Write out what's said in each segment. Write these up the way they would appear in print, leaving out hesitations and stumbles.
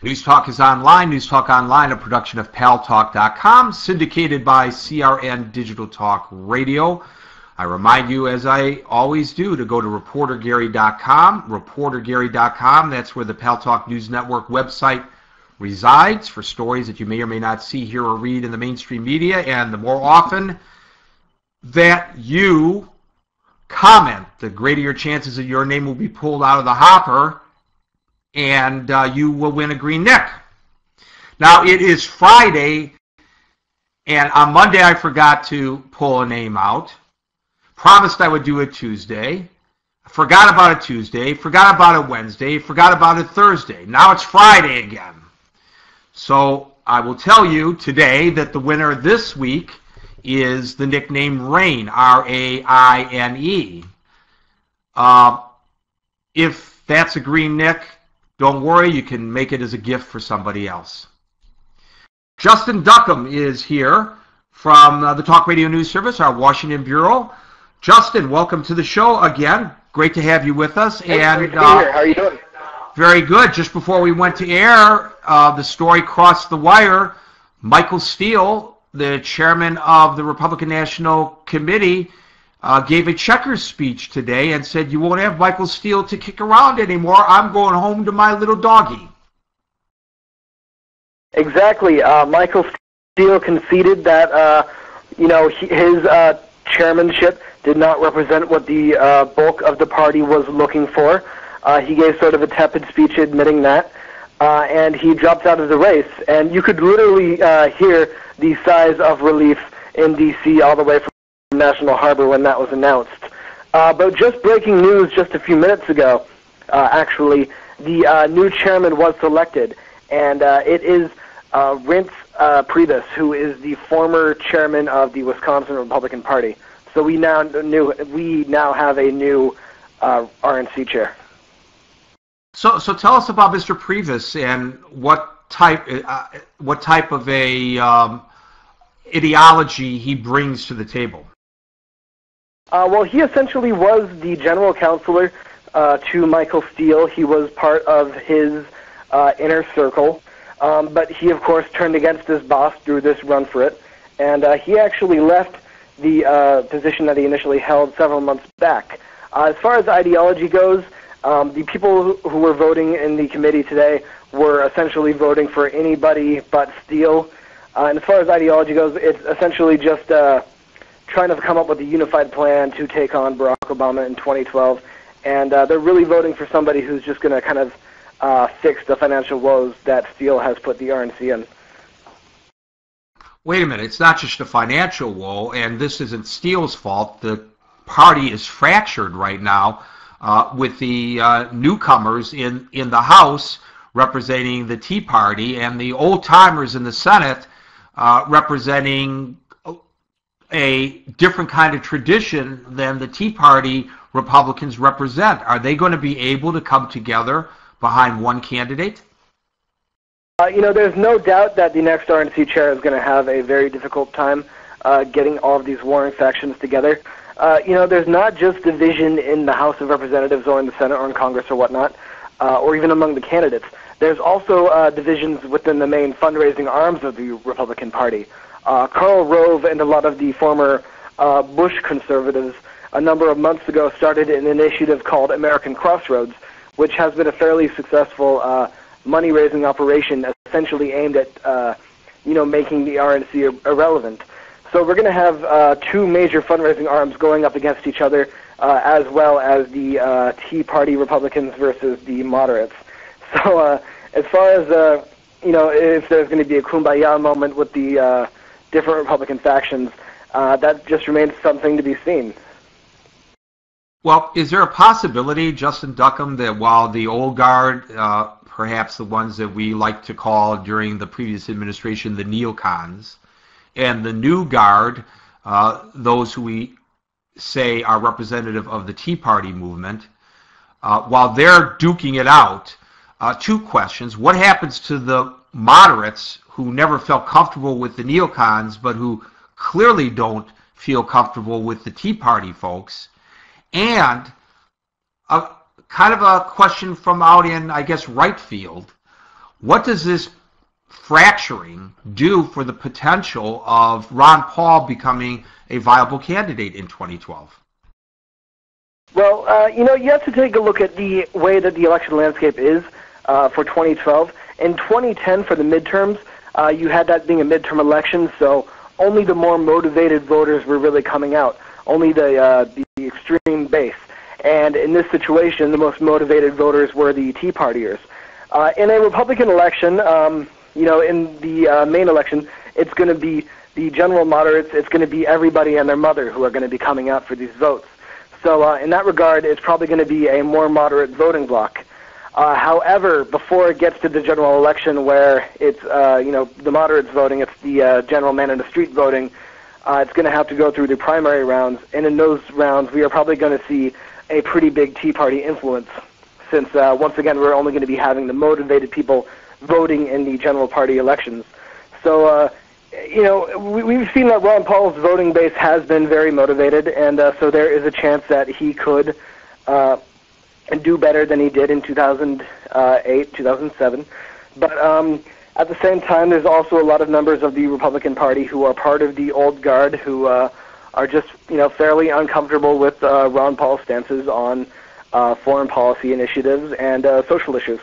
News Talk is online. News Talk Online, a production of Paltalk.com, syndicated by CRN Digital Talk Radio. I remind you, as I always do, to go to reportergary.com. Reportergary.com, that's where the Paltalk News Network website resides for stories that you may or may not see, hear, or read in the mainstream media. And the more often that you comment, the greater your chances that your name will be pulled out of the hopper and you will win a green Nick. Now, it is Friday, and on Monday I forgot to pull a name out. Promised I would do it Tuesday. Forgot about it Tuesday. Forgot about it Wednesday. Forgot about it Thursday. Now it's Friday again. So I will tell you today that the winner this week is the nickname Rain, R-A-I-N-E. If that's a green Nick, don't worry, you can make it as a gift for somebody else. Justin Duckham is here from the Talk Radio News Service, our Washington Bureau. Justin, welcome to the show again. Great to have you with us. Hey, great to be here. How are you doing? Very good. Just before we went to air, the story crossed the wire. Michael Steele, the chairman of the Republican National Committee, gave a checkers speech today and said, "You won't have Michael Steele to kick around anymore. I'm going home to my little doggy." Exactly. Michael Steele conceded that his chairmanship did not represent what the bulk of the party was looking for. He gave sort of a tepid speech admitting that, and he dropped out of the race. And you could literally hear the sighs of relief in D.C. all the way from National Harbor when that was announced. But just breaking news just a few minutes ago, actually, the new chairman was selected, and it is Reince Priebus, who is the former chairman of the Wisconsin Republican Party. So we now have a new RNC chair. So tell us about Mr. Priebus and what type of a ideology he brings to the table. Well, he essentially was the general counselor to Michael Steele. He was part of his inner circle, but he, of course, turned against his boss through this run for it, and he actually left the position that he initially held several months back. As far as ideology goes, the people who were voting in the committee today were essentially voting for anybody but Steele. And as far as ideology goes, it's essentially just trying to come up with a unified plan to take on Barack Obama in 2012. And they're really voting for somebody who's just going to kind of fix the financial woes that Steele has put the RNC in. Wait a minute, it's not just a financial woe, and this isn't Steele's fault. The party is fractured right now with the newcomers in the House representing the Tea Party and the old-timers in the Senate representing a different kind of tradition than the Tea Party Republicans represent. Are they going to be able to come together behind one candidate? There's no doubt that the next RNC chair is going to have a very difficult time getting all of these warring factions together. There's not just division in the House of Representatives or in the Senate or in Congress or whatnot, or even among the candidates. There's also divisions within the main fundraising arms of the Republican Party. Karl Rove and a lot of the former Bush conservatives a number of months ago started an initiative called American Crossroads, which has been a fairly successful money-raising operation essentially aimed at making the RNC irrelevant. So we're going to have two major fundraising arms going up against each other, as well as the Tea Party Republicans versus the moderates. So as far as, if there's going to be a kumbaya moment with the different Republican factions, that just remains something to be seen. Well, is there a possibility, Justin Duckham, that while the old guard, perhaps the ones that we like to call during the previous administration the neocons, and the new guard, those who we say are representative of the Tea Party movement, while they're duking it out, two questions. What happens to the moderates who never felt comfortable with the neocons, but who clearly don't feel comfortable with the Tea Party folks? And kind of a question from out in, I guess, right field. what does this fracturing do for the potential of Ron Paul becoming a viable candidate in 2012? Well, you have to take a look at the way that the election landscape is for 2012. In 2010, for the midterms, you had that being a midterm election, so only the more motivated voters were really coming out, only the extreme base. And in this situation, the most motivated voters were the Tea Partiers. In a Republican election, in the main election, it's going to be the general moderates, it's going to be everybody and their mother who are going to be coming out for these votes. So in that regard, it's probably going to be a more moderate voting bloc. However, before it gets to the general election where it's, the moderates voting, it's the general man in the street voting, it's going to have to go through the primary rounds. And in those rounds, we are probably going to see a pretty big Tea Party influence since, once again, we're only going to be having the motivated people voting in the general party elections. So, we've seen that Ron Paul's voting base has been very motivated, and so there is a chance that he could do better than he did in 2008, 2007. But at the same time, there's also a lot of members of the Republican Party who are part of the old guard who are just, fairly uncomfortable with Ron Paul's stances on foreign policy initiatives and social issues.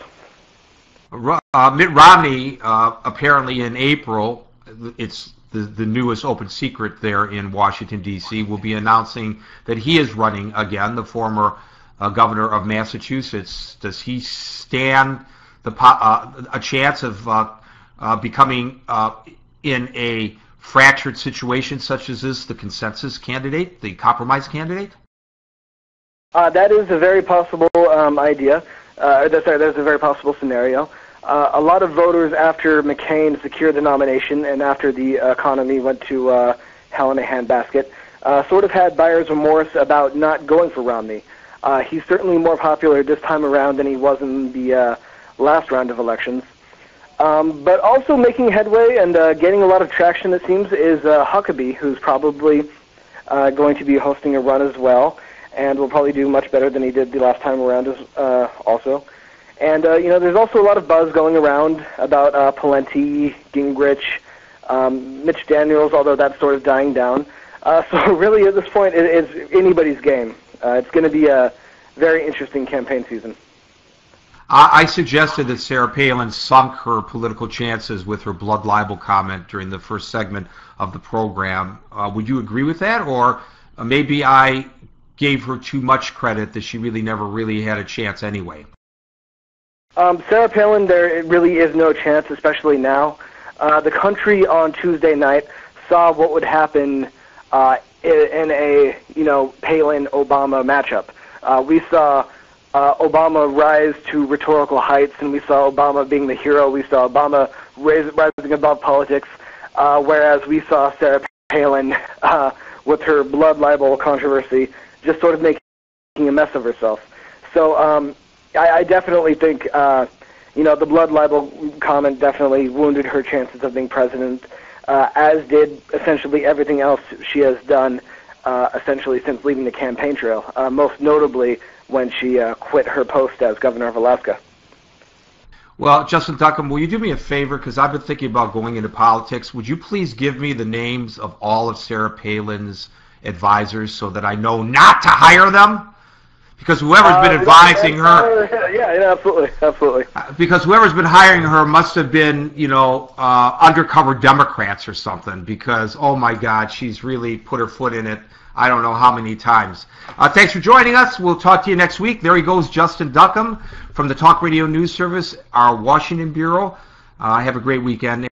Mitt Romney, apparently in April, it's the newest open secret there in Washington, D.C., will be announcing that he is running again, the former governor of Massachusetts. Does he stand a chance of becoming, in a fractured situation such as this, the consensus candidate, the compromise candidate? That is a very possible idea. That's a very possible scenario. A lot of voters, after McCain secured the nomination and after the economy went to hell in a handbasket, sort of had buyer's remorse about not going for Romney. He's certainly more popular this time around than he was in the last round of elections. But also making headway and getting a lot of traction, it seems, is Huckabee, who's probably going to be hosting a run as well, and will probably do much better than he did the last time around also. And, there's also a lot of buzz going around about Pawlenty, Gingrich, Mitch Daniels, although that's sort of dying down. So really at this point, it's anybody's game. It's going to be a very interesting campaign season. I suggested that Sarah Palin sunk her political chances with her blood libel comment during the first segment of the program. Would you agree with that? Or maybe I gave her too much credit that she really never really had a chance anyway? Sarah Palin, there really is no chance, especially now. The country on Tuesday night saw what would happen in a, Palin-Obama matchup. We saw Obama rise to rhetorical heights, and we saw Obama being the hero. We saw Obama rising above politics, whereas we saw Sarah Palin with her blood libel controversy just sort of making a mess of herself. So I definitely think, the blood libel comment definitely wounded her chances of being president, as did essentially everything else she has done, essentially since leaving the campaign trail, most notably when she quit her post as governor of Alaska. Well, Justin Duckham, will you do me a favor, because I've been thinking about going into politics. Would you please give me the names of all of Sarah Palin's advisors so that I know not to hire them? Because whoever's been advising her... Yeah, absolutely. Because whoever's been hiring her must have been, undercover Democrats or something, because, oh my God, she's really put her foot in it I don't know how many times. Thanks for joining us. We'll talk to you next week. There he goes, Justin Duckham from the Talk Radio News Service, our Washington Bureau. Have a great weekend.